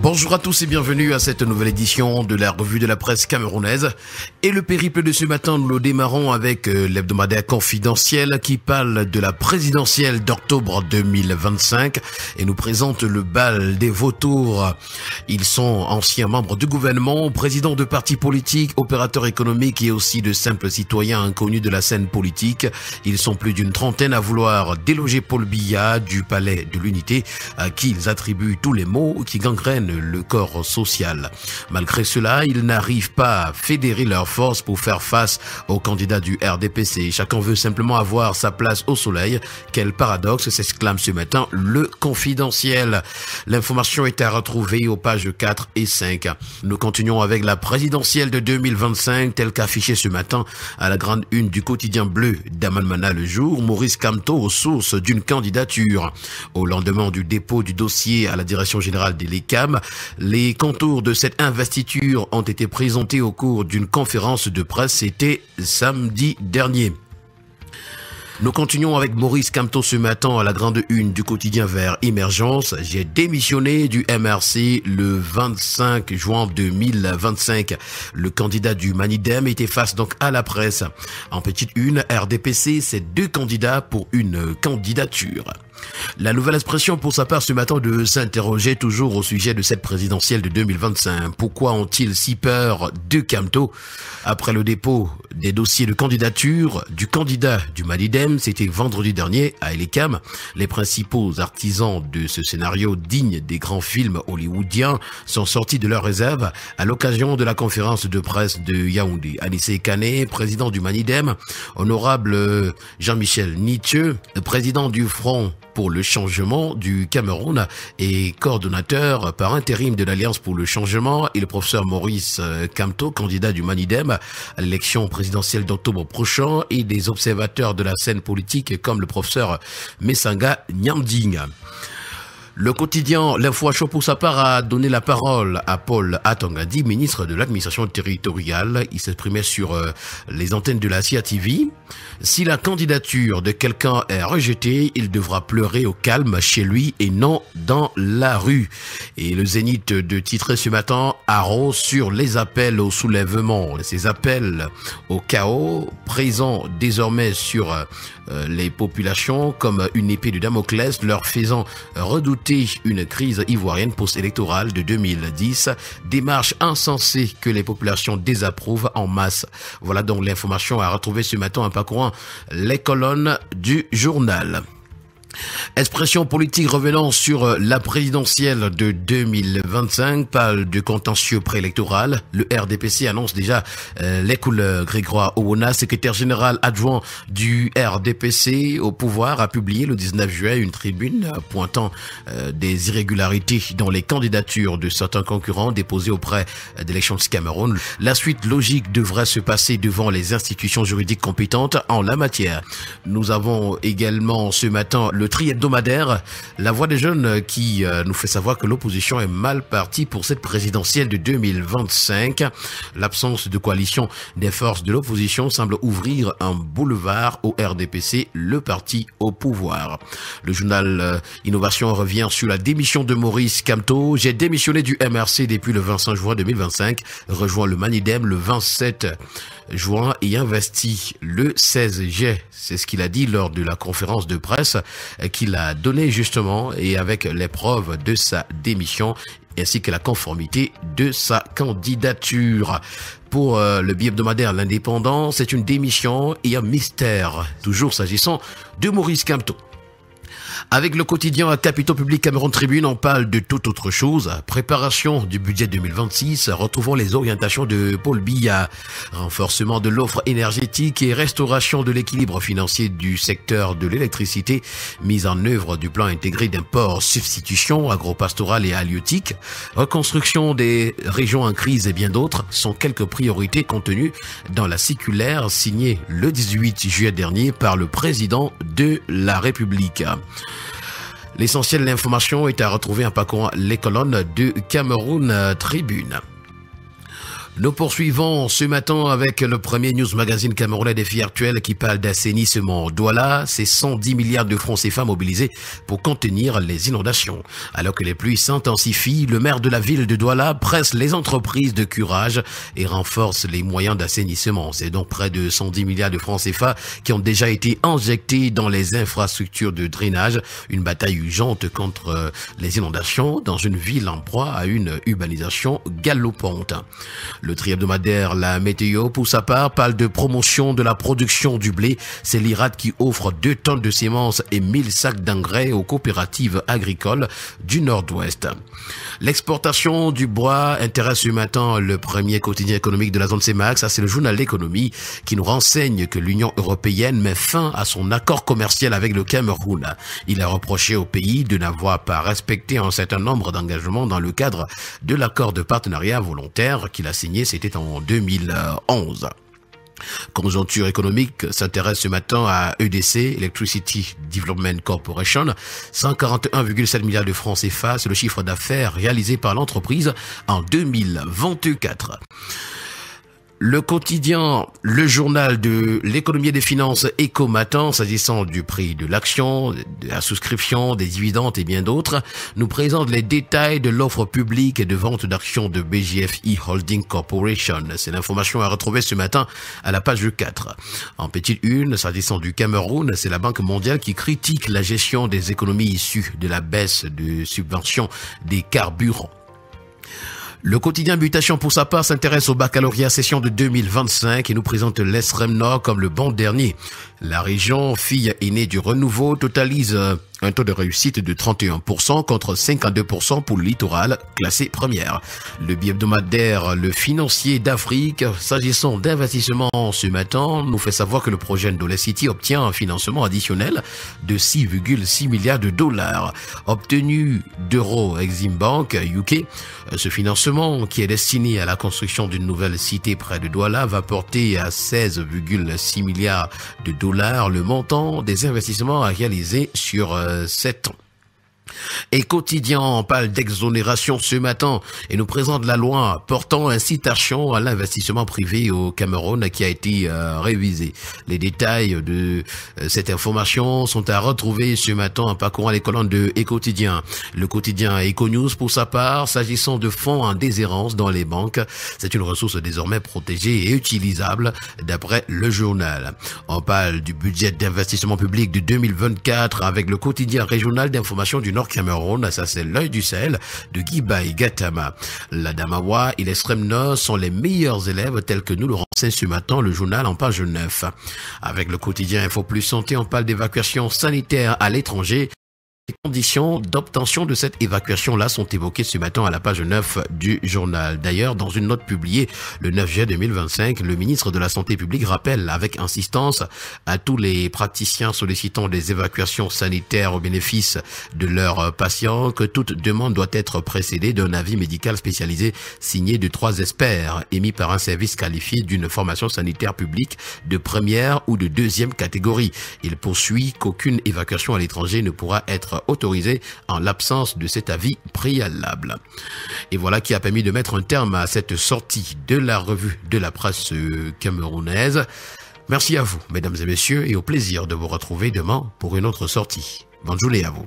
Bonjour à tous et bienvenue à cette nouvelle édition de la revue de la presse camerounaise. Et le périple de ce matin, nous le démarrons avec l'hebdomadaire Confidentiel qui parle de la présidentielle d'octobre 2025 et nous présente le bal des vautours. Ils sont anciens membres du gouvernement, présidents de partis politiques, opérateurs économiques et aussi de simples citoyens inconnus de la scène politique. Ils sont plus d'une trentaine à vouloir déloger Paul Biya du palais de l'Unité à qui ils attribuent tous les maux qui gangrènent le corps social. Malgré cela, ils n'arrivent pas à fédérer leurs forces pour faire face aux candidats du RDPC. Chacun veut simplement avoir sa place au soleil. Quel paradoxe, s'exclame ce matin le Confidentiel. L'information est à retrouver aux pages 4 et 5. Nous continuons avec la présidentielle de 2025 telle qu'affichée ce matin à la grande une du quotidien bleu d'Amanmana le jour. Maurice Kamto aux sources d'une candidature. Au lendemain du dépôt du dossier à la direction générale des l'ECAM, les contours de cette investiture ont été présentés au cours d'une conférence de presse. C'était samedi dernier. Nous continuons avec Maurice Kamto ce matin à la grande une du quotidien Vert Émergence. J'ai démissionné du MRC le 25 juin 2025. Le candidat du Manidem était face donc à la presse. En petite une, RDPC, c'est 2 candidats pour une candidature. La nouvelle expression pour sa part ce matin de s'interroger toujours au sujet de cette présidentielle de 2025. Pourquoi ont-ils si peur de Kamto? Après le dépôt des dossiers de candidature du candidat du Manidem, c'était vendredi dernier à l'ECAM, les principaux artisans de ce scénario digne des grands films hollywoodiens sont sortis de leur réserve à l'occasion de la conférence de presse de Yaoundé. Anissé Kane, président du Manidem, honorable Jean-Michel Nietzsche, président du Front pour le changement du Cameroun et coordonnateur par intérim de l'Alliance pour le changement, et le professeur Maurice Kamto, candidat du Manidem à l'élection présidentielle d'octobre prochain, et des observateurs de la scène politique comme le professeur Messanga Nyamding. Le quotidien L'Info à chaud pour sa part a donné la parole à Paul Atangadi, ministre de l'administration territoriale. Il s'exprimait sur les antennes de la CIA TV. Si la candidature de quelqu'un est rejetée, il devra pleurer au calme chez lui et non dans la rue. Et le Zénith de titrer ce matin arrose sur les appels au soulèvement, ces appels au chaos présents désormais sur les populations comme une épée de Damoclès, leur faisant redouter une crise ivoirienne post-électorale de 2010, démarche insensée que les populations désapprouvent en masse. Voilà donc l'information à retrouver ce matin en parcourant les colonnes du journal. Expression politique revenant sur la présidentielle de 2025, parle de contentieux préélectoral. Le RDPC annonce déjà les couleurs. Grégoire Owona, secrétaire général adjoint du RDPC au pouvoir, a publié le 19 juin une tribune pointant des irrégularités dans les candidatures de certains concurrents déposés auprès d'Élections du Cameroun. La suite logique devrait se passer devant les institutions juridiques compétentes en la matière. Nous avons également ce matin le tri hebdomadaire, la voix des jeunes qui nous fait savoir que l'opposition est mal partie pour cette présidentielle de 2025. L'absence de coalition des forces de l'opposition semble ouvrir un boulevard au RDPC, le parti au pouvoir. Le journal Innovation revient sur la démission de Maurice Kamto. J'ai démissionné du MRC depuis le 25 juin 2025, rejoint le Manidem le 27 juin et investi le 16 juillet. C'est ce qu'il a dit lors de la conférence de presse qu'il a donnée justement, et avec les preuves de sa démission ainsi que la conformité de sa candidature. Pour le bi-hebdomadaire L'Indépendant, c'est une démission et un mystère, toujours s'agissant de Maurice Kamto. Avec le quotidien Capitaux Public Cameroun Tribune, on parle de toute autre chose. Préparation du budget 2026, retrouvons les orientations de Paul Biya. Renforcement de l'offre énergétique et restauration de l'équilibre financier du secteur de l'électricité. Mise en œuvre du plan intégré d'import, substitution agro-pastorale et halieutique. Reconstruction des régions en crise et bien d'autres sont quelques priorités contenues dans la circulaire signée le 18 juillet dernier par le président de la République. L'essentiel de l'information est à retrouver en parcourant les colonnes de Cameroun Tribune. Nous poursuivons ce matin avec le premier news magazine camerounais Défi Actuel qui parle d'assainissement. Douala, c'est 110 milliards de francs CFA mobilisés pour contenir les inondations. Alors que les pluies s'intensifient, le maire de la ville de Douala presse les entreprises de curage et renforce les moyens d'assainissement. C'est donc près de 110 milliards de francs CFA qui ont déjà été injectés dans les infrastructures de drainage. Une bataille urgente contre les inondations dans une ville en proie à une urbanisation galopante. Le tri-hebdomadaire La Météo, pour sa part, parle de promotion de la production du blé. C'est l'IRAD qui offre 2 tonnes de semences et 1000 sacs d'engrais aux coopératives agricoles du Nord-Ouest. L'exportation du bois intéresse ce matin le premier quotidien économique de la zone CEMAC. Ça, c'est le journal L'économie qui nous renseigne que l'Union européenne met fin à son accord commercial avec le Cameroun. Il a reproché au pays de n'avoir pas respecté un certain nombre d'engagements dans le cadre de l'accord de partenariat volontaire qu'il a signé, c'était en 2011. Conjoncture économique s'intéresse ce matin à EDC, Electricity Development Corporation. 141,7 milliards de francs CFA, c'est le chiffre d'affaires réalisé par l'entreprise en 2024. Le quotidien, le journal de l'économie et des finances Eco-Matin, s'agissant du prix de l'action, de la souscription, des dividendes et bien d'autres, nous présente les détails de l'offre publique de vente d'actions de BGFI Holding Corporation. C'est l'information à retrouver ce matin à la page 4. En petite une, s'agissant du Cameroun, c'est la Banque mondiale qui critique la gestion des économies issues de la baisse de subventions des carburants. Le quotidien Mutation pour sa part s'intéresse au baccalauréat session de 2025 et nous présente l'Extrême Nord comme le bon dernier. La région, fille aînée du renouveau, totalise un taux de réussite de 31% contre 52% pour le littoral, classé première. Le bi-hebdomadaire Le Financier d'Afrique, s'agissant d'investissement ce matin, nous fait savoir que le projet Ndolé City obtient un financement additionnel de 6,6 milliards de dollars obtenu d'Euro Exim Bank UK. Ce financement, qui est destiné à la construction d'une nouvelle cité près de Douala, va porter à 16,6 milliards de dollars le montant des investissements à réaliser sur 7 ans. Et quotidien parle d'exonération ce matin et nous présente la loi portant incitation à l'investissement privé au Cameroun qui a été révisée. Les détails de cette information sont à retrouver ce matin en parcourant les colonnes de Quotidien. Le quotidien Econews pour sa part, s'agissant de fonds en déshérence dans les banques, c'est une ressource désormais protégée et utilisable d'après le journal. On parle du budget d'investissement public de 2024 avec le quotidien régional d'information du Nord-Cameroun, ça c'est l'œil du Sahel de Guibaï Gatama. La Damawa et l'Extrême Nord sont les meilleurs élèves tels que nous le renseigne ce matin le journal en page 9. Avec le quotidien Info Plus Santé, on parle d'évacuation sanitaire à l'étranger. Les conditions d'obtention de cette évacuation-là sont évoquées ce matin à la page 9 du journal. D'ailleurs, dans une note publiée le 9 juillet 2025, le ministre de la Santé publique rappelle avec insistance à tous les praticiens sollicitant des évacuations sanitaires au bénéfice de leurs patients que toute demande doit être précédée d'un avis médical spécialisé signé de 3 experts émis par un service qualifié d'une formation sanitaire publique de première ou de deuxième catégorie. Il poursuit qu'aucune évacuation à l'étranger ne pourra être autorisé en l'absence de cet avis préalable. Et voilà qui a permis de mettre un terme à cette sortie de la revue de la presse camerounaise. Merci à vous, mesdames et messieurs, et au plaisir de vous retrouver demain pour une autre sortie. Bonne journée à vous.